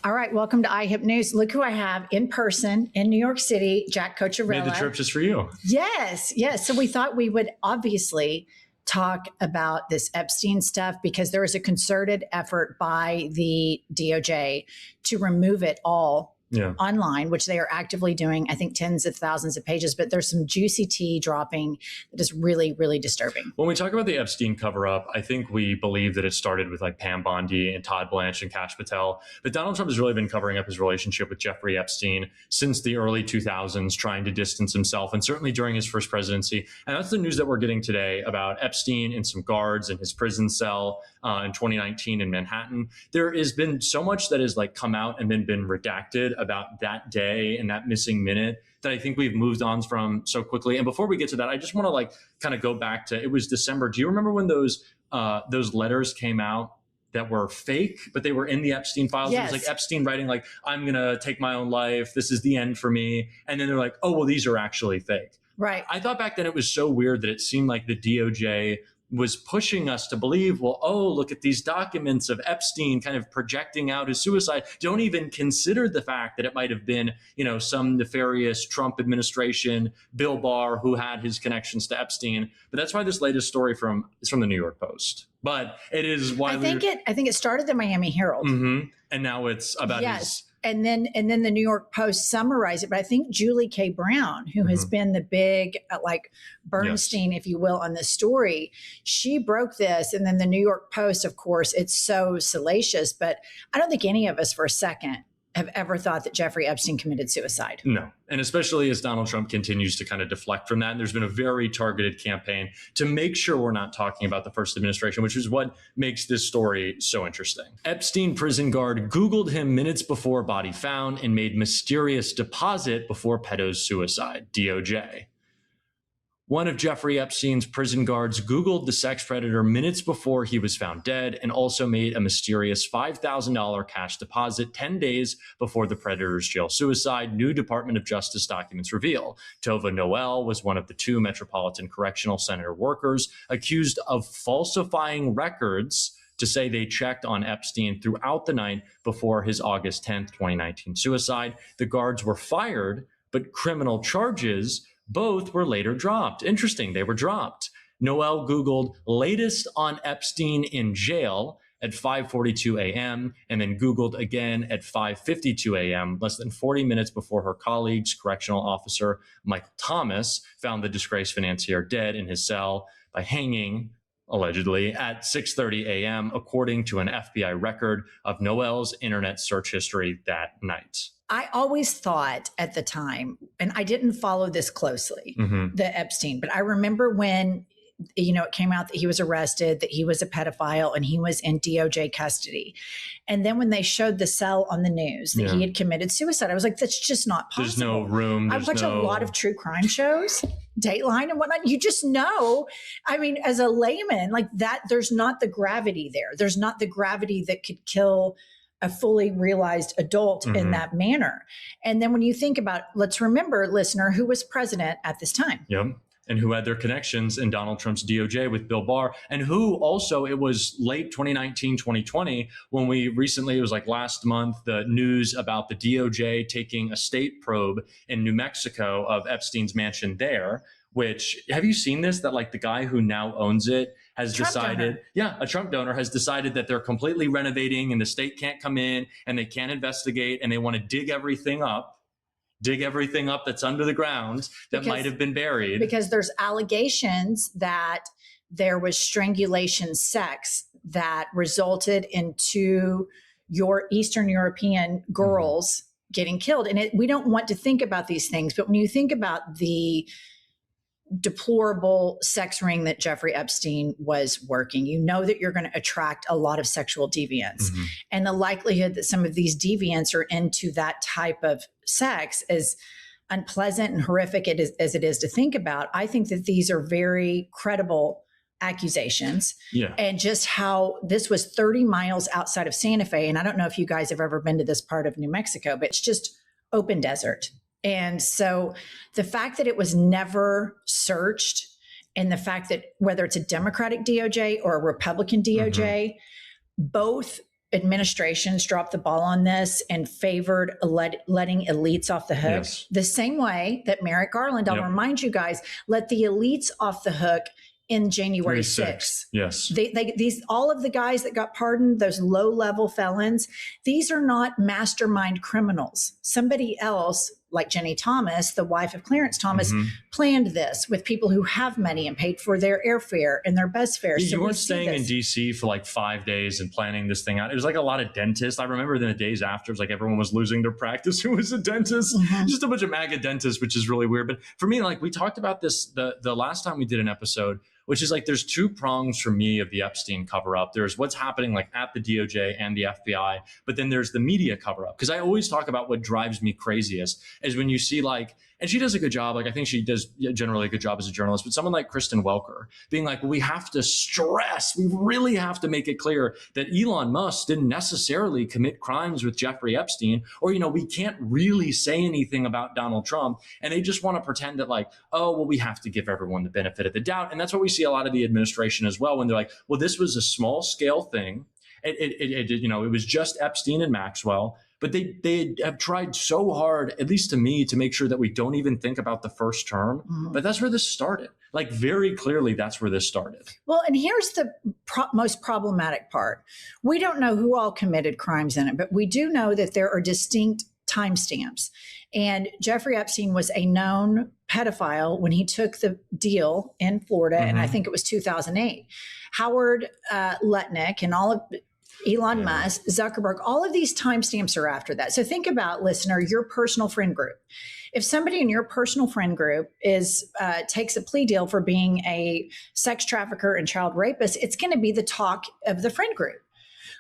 All right, welcome to IHIP News. Look who I have in person in New York City, Jack Cocciarella. Made the trip just for you. Yes. So we thought we would obviously talk about this Epstein stuff because there was a concerted effort by the DOJ to remove it all online, which they are actively doing. I think tens of thousands of pages, but there's some juicy tea dropping that is really, really disturbing. When we talk about the Epstein cover-up, I think we believe that it started with like Pam Bondi and Todd Blanche and Kash Patel. But Donald Trump has really been covering up his relationship with Jeffrey Epstein since the early 2000s, trying to distance himself, and certainly during his first presidency. And that's the news that we're getting today about Epstein and some guards in his prison cell in 2019 in Manhattan. There has been so much that has like come out and then been redacted about that day and that missing minute that I think we've moved on from so quickly. And before we get to that, I just want to like kind of go back to, it was December. Do you remember when those letters came out that were fake, but they were in the Epstein files? Yes. It was like Epstein writing like, I'm going to take my own life. This is the end for me. And then they're like, oh, well, these are actually fake. Right. I thought back then it was so weird that it seemed like the DOJ was pushing us to believe, well, oh, look at these documents of Epstein kind of projecting out his suicide. Don't even consider the fact that it might have been, you know, some nefarious Trump administration, Bill Barr, who had his connections to Epstein. But that's why this latest story is from the New York Post. But it is why I think it started the Miami Herald. Mm-hmm. And now it's about his. And then the New York Post summarized it. But I think Julie K. Brown, who has been the big, like Bernstein, if you will, on this story, she broke this. And then the New York Post, of course, it's so salacious. But I don't think any of us for a second have ever thought that Jeffrey Epstein committed suicide. No. And especially as Donald Trump continues to kind of deflect from that. And there's been a very targeted campaign to make sure we're not talking about the first administration, which is what makes this story so interesting. Epstein prison guard Googled him minutes before body found and made mysterious deposit before pedo's suicide, DOJ. One of Jeffrey Epstein's prison guards Googled the sex predator minutes before he was found dead and also made a mysterious $5,000 cash deposit 10 days before the predator's jail suicide, new Department of Justice documents reveal. Tova Noel was one of the two Metropolitan Correctional Center workers accused of falsifying records to say they checked on Epstein throughout the night before his August 10th, 2019 suicide. The guards were fired, but criminal charges both were later dropped. Interesting, they were dropped. Noel Googled latest on Epstein in jail at 5:42 a.m. and then Googled again at 5:52 a.m., less than 40 minutes before her colleagues, correctional officer Michael Thomas, found the disgraced financier dead in his cell by hanging, allegedly, at 6:30 a.m., according to an FBI record of Noel's internet search history that night. I always thought at the time, and I didn't follow this closely, the Epstein, but I remember when, you know, it came out that he was arrested, that he was a pedophile and he was in DOJ custody. And then when they showed the cell on the news that he had committed suicide, I was like, that's just not possible. There's no room. I watch a lot of true crime shows, Dateline and whatnot. You just know, I mean, as a layman, like that, there's not the gravity there. There's not the gravity that could kill a fully realized adult in that manner. And then when you think about, let's remember, listener, who was president at this time. Yep. And who had their connections in Donald Trump's DOJ with Bill Barr, and who also, it was late 2019, 2020, when we recently, it was like last month, the news about the DOJ taking a state probe in New Mexico of Epstein's mansion there, which, have you seen this? That like the guy who now owns it has decided, a Trump donor has decided that they're completely renovating and the state can't come in and they can't investigate and they want to dig everything up that's under the ground that might have been buried. Because there's allegations that there was strangulation sex that resulted in two Eastern European girls getting killed. And we don't want to think about these things, but when you think about the deplorable sex ring that Jeffrey Epstein was working, you know that you're going to attract a lot of sexual deviants. And the likelihood that some of these deviants are into that type of sex, as unpleasant and horrific as it is to think about, I think that these are very credible accusations. And just how this was 30 miles outside of Santa Fe. And I don't know if you guys have ever been to this part of New Mexico, but it's just open desert. And so the fact that it was never searched, and the fact that whether it's a Democratic DOJ or a Republican DOJ, both administrations dropped the ball on this and favored letting elites off the hook. Yes. The same way that Merrick Garland, I'll remind you guys, let the elites off the hook in January 6th. Yes. These all of the guys that got pardoned, those low-level felons, these are not mastermind criminals. Somebody else, like Jenny Thomas, the wife of Clarence Thomas, planned this with people who have money and paid for their airfare and their bus fare. You weren't staying in DC for like 5 days and planning this thing out. It was like a lot of dentists. I remember the days after, it was like everyone was losing their practice who was a dentist. Just a bunch of MAGA dentists, which is really weird. But for me, like we talked about this the last time we did an episode, which is like there's two prongs for me of the Epstein cover up. There's what's happening like at the DOJ and the FBI, but then there's the media cover up. Because I always talk about what drives me craziest is when you see like, and she does a good job. Like I think she does generally a good job as a journalist, but someone like Kristen Welker being like, well, we have to stress, we really have to make it clear that Elon Musk didn't necessarily commit crimes with Jeffrey Epstein, or, you know, we can't really say anything about Donald Trump. And they just want to pretend that like, oh, well, we have to give everyone the benefit of the doubt. And that's what we see a lot of the administration as well, when they're like, well, this was a small scale thing. It was just Epstein and Maxwell. But they have tried so hard, at least to me, to make sure that we don't even think about the first term. But that's where this started. Like very clearly, that's where this started. Well, and here's the most problematic part. We don't know who all committed crimes in it, but we do know that there are distinct timestamps. And Jeffrey Epstein was a known pedophile when he took the deal in Florida, and I think it was 2008. Howard Lutnick and all of Elon Musk, Zuckerberg, all of these timestamps are after that. So think about, listener, your personal friend group. If somebody in your personal friend group takes a plea deal for being a sex trafficker and child rapist, it's going to be the talk of the friend group.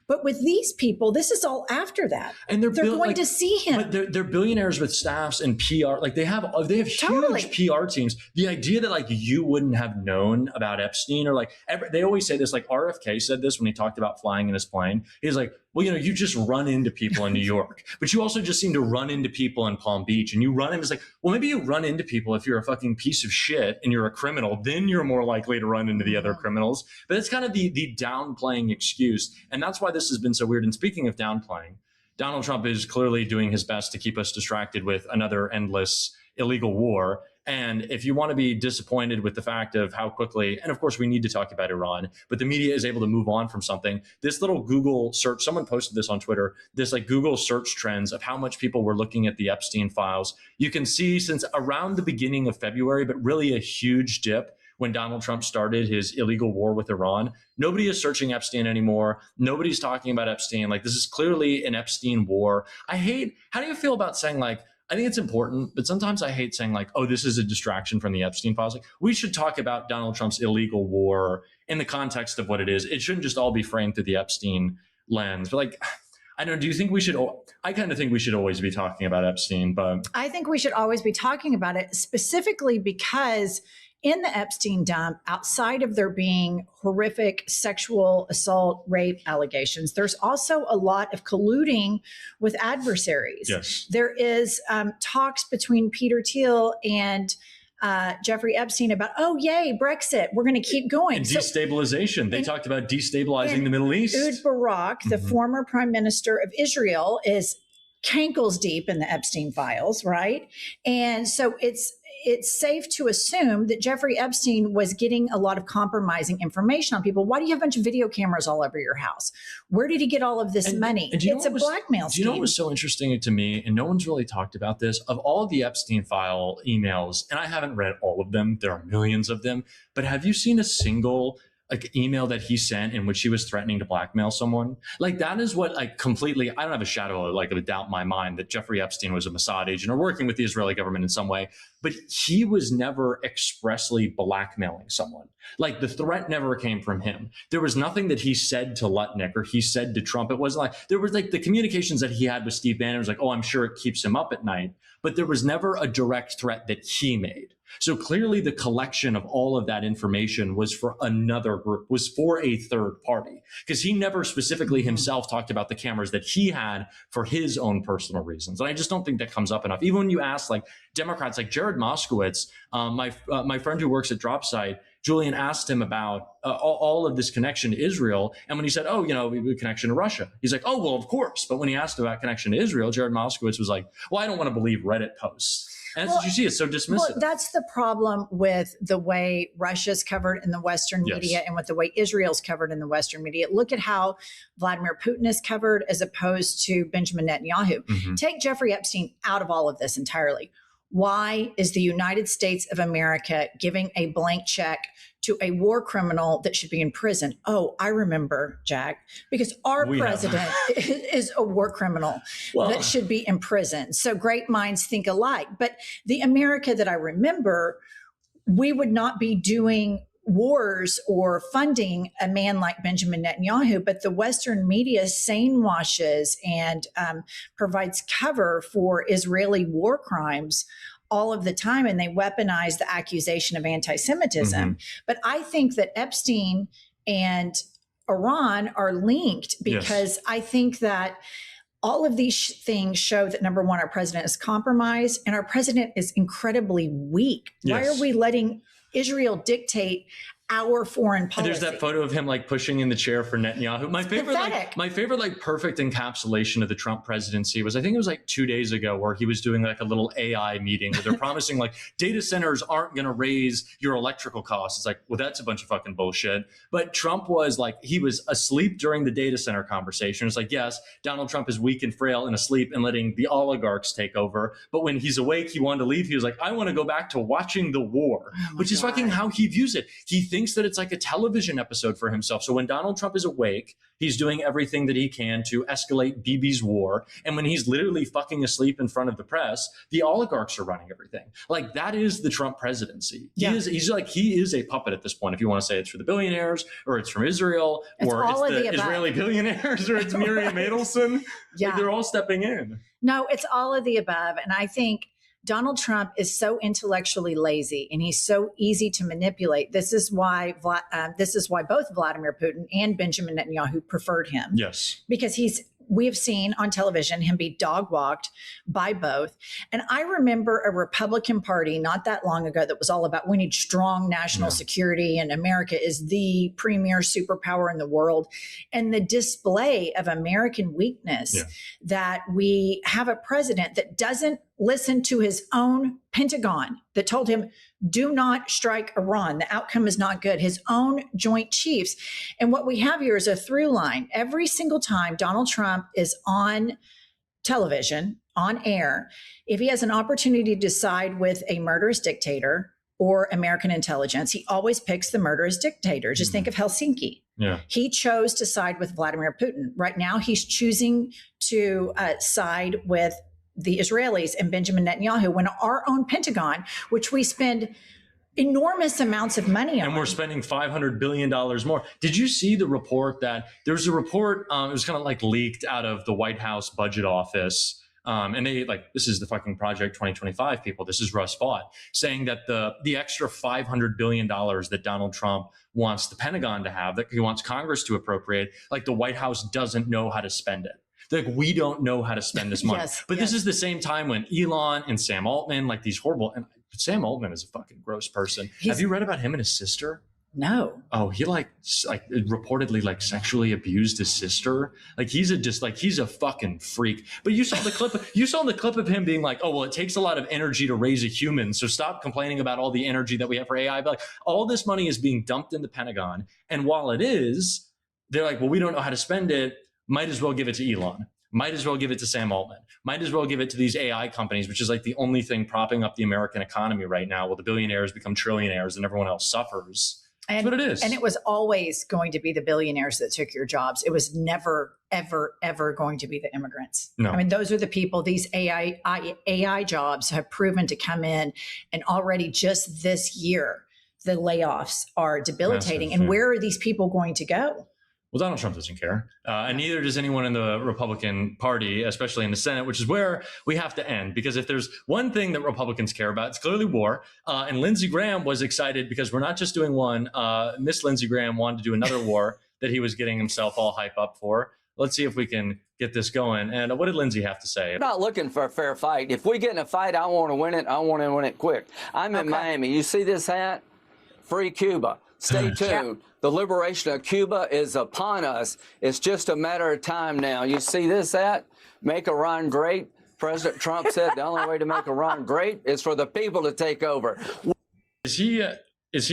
But with these people, this is all after that. And they're going to see him. But they're billionaires with staffs and PR. Like they have huge PR teams. The idea that like you wouldn't have known about Epstein, or like they always say this, like RFK said this when he talked about flying in his plane. He's like, well, you know, you just run into people in New York, but you also just seem to run into people in Palm Beach, and you run into, it's like, well, maybe you run into people if you're a fucking piece of shit and you're a criminal, then you're more likely to run into the other criminals. But it's kind of the downplaying excuse. And that's why this has been so weird. And speaking of downplaying, Donald Trump is clearly doing his best to keep us distracted with another endless illegal war. And if you want to be disappointed with the fact of how quickly, and of course we need to talk about Iran, but the media is able to move on from something. This little Google search, someone posted this on Twitter, this like Google search trends of how much people were looking at the Epstein files. You can see since around the beginning of February, but really a huge dip when Donald Trump started his illegal war with Iran. Nobody is searching Epstein anymore. Nobody's talking about Epstein. Like this is clearly an Epstein war. How do you feel about saying like, I think it's important, but sometimes I hate saying like, oh, this is a distraction from the Epstein files. Like we should talk about Donald Trump's illegal war in the context of what it is. It shouldn't just all be framed through the Epstein lens. But like, I don't know, do you think we should, I kind of think we should always be talking about Epstein, but. I think we should always be talking about it specifically because in the Epstein dump, outside of there being horrific sexual assault, rape allegations, there's also a lot of colluding with adversaries. Yes. There is talks between Peter Thiel and Jeffrey Epstein about, oh, yay, Brexit, we're going to keep going. And destabilization. They talked about destabilizing the Middle East. Ehud Barak, the former prime minister of Israel, is cankles deep in the Epstein files, right? And so it's safe to assume that Jeffrey Epstein was getting a lot of compromising information on people. Why do you have a bunch of video cameras all over your house? Where did he get all of this money? It's a blackmail scheme. Do you know what was so interesting to me, and no one's really talked about this, of all of the Epstein file emails, and I haven't read all of them, there are millions of them, but have you seen a single email that he sent in which he was threatening to blackmail someone? Like that is what like completely, I don't have a shadow of a doubt in my mind that Jeffrey Epstein was a Mossad agent or working with the Israeli government in some way, but he was never expressly blackmailing someone. Like the threat never came from him. There was nothing that he said to Lutnick or he said to Trump. It wasn't like, there was like the communications that he had with Steve Bannon was like, oh, I'm sure it keeps him up at night, but there was never a direct threat that he made. So clearly the collection of all of that information was for another group, was for a third party, because he never specifically himself talked about the cameras that he had for his own personal reasons. And I just don't think that comes up enough. Even when you ask like Democrats, like Jared Moskowitz, my friend who works at DropSite, Julian asked him about all of this connection to Israel. And when he said, oh, connection to Russia, he's like, oh, well, of course. But when he asked about connection to Israel, Jared Moskowitz was like, well, I don't want to believe Reddit posts. And that's what you see. It's so dismissive. Well, that's the problem with the way Russia's covered in the Western media and with the way Israel's covered in the Western media. Look at how Vladimir Putin is covered as opposed to Benjamin Netanyahu. Take Jeffrey Epstein out of all of this entirely. Why is the United States of America giving a blank check to a war criminal that should be in prison? Oh, I remember, Jack, because our president is a war criminal that should be in prison. So great minds think alike. But the America that I remember, we would not be doing wars or funding a man like Benjamin Netanyahu, but the Western media sane washes and provides cover for Israeli war crimes all of the time, and they weaponize the accusation of anti-Semitism. But I think that Epstein and Iran are linked because I think that all of these things show that, number one, our president is compromised and our president is incredibly weak. Why are we letting Israel dictate our foreign policy? There's that photo of him like pushing in the chair for Netanyahu. My favorite like perfect encapsulation of the Trump presidency was, I think it was like 2 days ago, where he was doing like a little AI meeting where they're promising like data centers aren't going to raise your electrical costs. It's like, well, that's a bunch of fucking bullshit. But Trump was like, he was asleep during the data center conversation. It's like, yes, Donald Trump is weak and frail and asleep and letting the oligarchs take over. But when he's awake, he wanted to leave. He was like, I want to go back to watching the war, which is fucking how he views it. He thinks that it's like a television episode for himself. So when Donald Trump is awake, he's doing everything that he can to escalate Bibi's war. And when he's literally fucking asleep in front of the press, the oligarchs are running everything. Like, that is the Trump presidency. He is a puppet at this point. If you want to say it's for the billionaires, or it's from Israel, or it's the Israeli billionaires, or it's Miriam Adelson. Like, they're all stepping in. No, it's all of the above. And I think Donald Trump is so intellectually lazy and he's so easy to manipulate. This is why both Vladimir Putin and Benjamin Netanyahu preferred him. Yes. Because we have seen on television him be dog walked by both. And I remember a Republican Party not that long ago that was all about, we need strong national security and America is the premier superpower in the world. And the display of American weakness that we have a president that doesn't listen to his own Pentagon that told him, do not strike Iran. The outcome is not good. His own Joint Chiefs. And what we have here is a through line. Every single time Donald Trump is on television, on air, if he has an opportunity to side with a murderous dictator or American intelligence, he always picks the murderous dictator. Just think of Helsinki. He chose to side with Vladimir Putin. Right now, he's choosing to side with the Israelis and Benjamin Netanyahu, when our own Pentagon, which we spend enormous amounts of money on. And we're spending $500 billion more. Did you see the report that there's a report, it was kind of like leaked out of the White House budget office. And they this is the fucking Project 2025 people. This is Russ Vought saying that the extra $500 billion that Donald Trump wants the Pentagon to have, that he wants Congress to appropriate, like the White House doesn't know how to spend it. Like, we don't know how to spend this money. This is the same time when Elon and Sam Altman, like these horrible, and Sam Altman is a fucking gross person. Have you read about him and his sister? No. Oh, he reportedly like sexually abused his sister. Like, he's a fucking freak. But you saw the clip of him being like, oh, well, it takes a lot of energy to raise a human, so stop complaining about all the energy that we have for AI. But like, all this money is being dumped in the Pentagon. And while it is, they're like, well, we don't know how to spend it. Might as well give it to Elon. Might as well give it to Sam Altman. Might as well give it to these AI companies, which is like the only thing propping up the American economy right now. Well, the billionaires become trillionaires and everyone else suffers. That's what it is. And it was always going to be the billionaires that took your jobs. It was never, ever, ever going to be the immigrants. No. I mean, those are the people, these AI jobs have proven to come in. And already just this year, the layoffs are debilitating. And where are these people going to go? Well, Donald Trump doesn't care. And neither does anyone in the Republican Party, especially in the Senate, which is where we have to end. Because if there's one thing that Republicans care about, it's clearly war. And Lindsey Graham was excited because we're not just doing one. Miss Lindsey Graham wanted to do another war that he was getting himself all hype up for. Let's see if we can get this going. And what did Lindsey have to say? I'm not looking for a fair fight. If we get in a fight, I want to win it. I want to win it quick. I'm in Miami. You see this hat? Free Cuba. Stay tuned. The liberation of Cuba is upon us. It's just a matter of time now. You see this hat? Make Iran great. President Trump said the only way to make Iran great is for the people to take over. Is he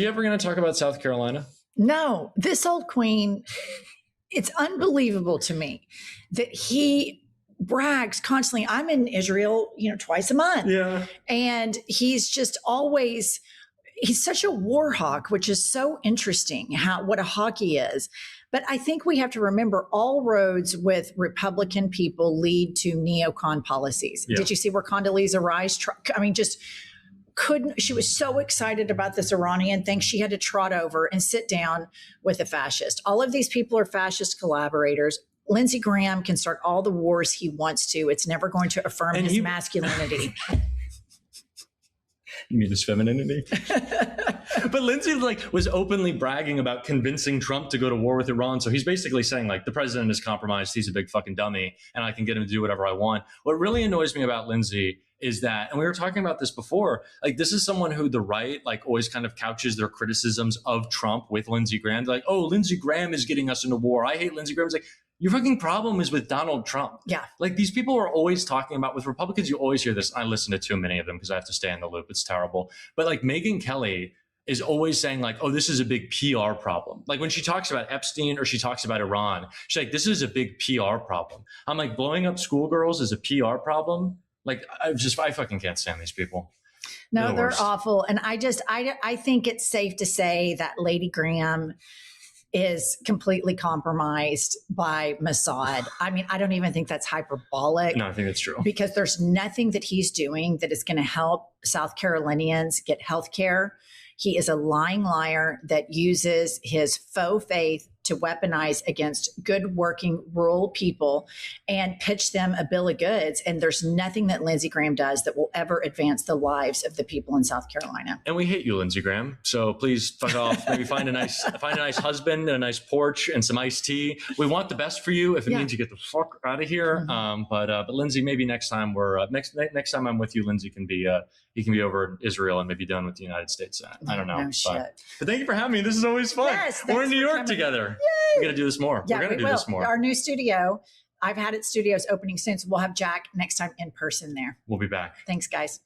ever going to talk about South Carolina? No, this old queen, it's unbelievable to me that he brags constantly. I'm in Israel, twice a month. Yeah. And he's just always, he's such a war hawk, which is so interesting what a hawk he is. But I think we have to remember all roads with Republican people lead to neocon policies. Yeah. Did you see where Condoleezza Rice, she was so excited about this Iranian thing, she had to trot over and sit down with a fascist. All of these people are fascist collaborators. Lindsey Graham can start all the wars he wants to. It's never going to affirm his masculinity. You mean his femininity? But Lindsey was openly bragging about convincing Trump to go to war with Iran. So he's basically saying the president is compromised. He's a big fucking dummy and I can get him to do whatever I want. What really annoys me about Lindsey is that, and we were talking about this before, this is someone who the right always kind of couches their criticisms of Trump with Lindsey Graham. They're oh, Lindsey Graham is getting us into war. I hate Lindsey Graham. It's your fucking problem is with Donald Trump. Yeah. These people are always talking about, with Republicans, you always hear this. I listen to too many of them because I have to stay in the loop. It's terrible. But Megyn Kelly is always saying oh, this is a big PR problem. When she talks about Epstein or she talks about Iran, she's this is a big PR problem. I'm blowing up schoolgirls is a PR problem. I fucking can't stand these people. No, they're awful. And I think it's safe to say that Lady Graham is completely compromised by Mossad. I mean, I don't even think that's hyperbolic. No, I think that's true. Because there's nothing that he's doing that is going to help South Carolinians get health care. He is a lying liar that uses his faux faith to weaponize against good working rural people and pitch them a bill of goods. And there's nothing that Lindsey Graham does that will ever advance the lives of the people in South Carolina. And we hate you, Lindsey Graham. So please fuck off. Maybe find a nice husband and a nice porch and some iced tea. We want the best for you if it means you get the fuck out of here. Mm-hmm. But Lindsey, maybe next time next time I'm with you, Lindsey can be he can be over in Israel and maybe done with the United States Senate. I don't know. No shit. But thank you for having me. This is always fun. Yes, we're in New York together. Yay. We're going to do this more. Yeah, we're going to do this more. Our new studio, I've had it studios opening soon, so we'll have Jack next time in person there. We'll be back. Thanks, guys.